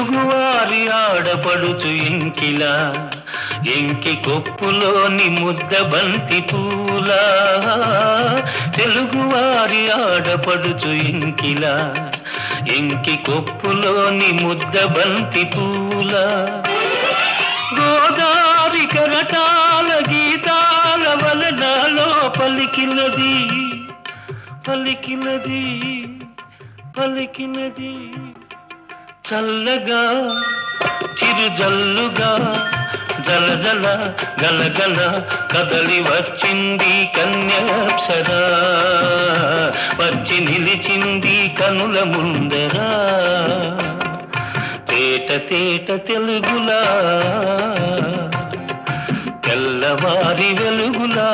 తెలుగువారి ఆడపడుచు ఎంకిలా, ఎంకి కొప్పులోని ముద్ద బంతి పూలా. తెలుగువారి ఆడపడుచు ఎంకిలా, ఎంకి కొప్పులోని ముద్ద బంతి పూలా. గోదారి కరటాల గీతాల వలనాలో పలికినది, పలికినది, పలికినది. చల్లగా చిరుజల్లుగా జలజల గలగల కదలి వచ్చింది కన్యాప్సరా, వచ్చి నిలిచింది కనుల ముందరా. తేట తేట తెలుగులా, తెల్లవారి వెలుగులా.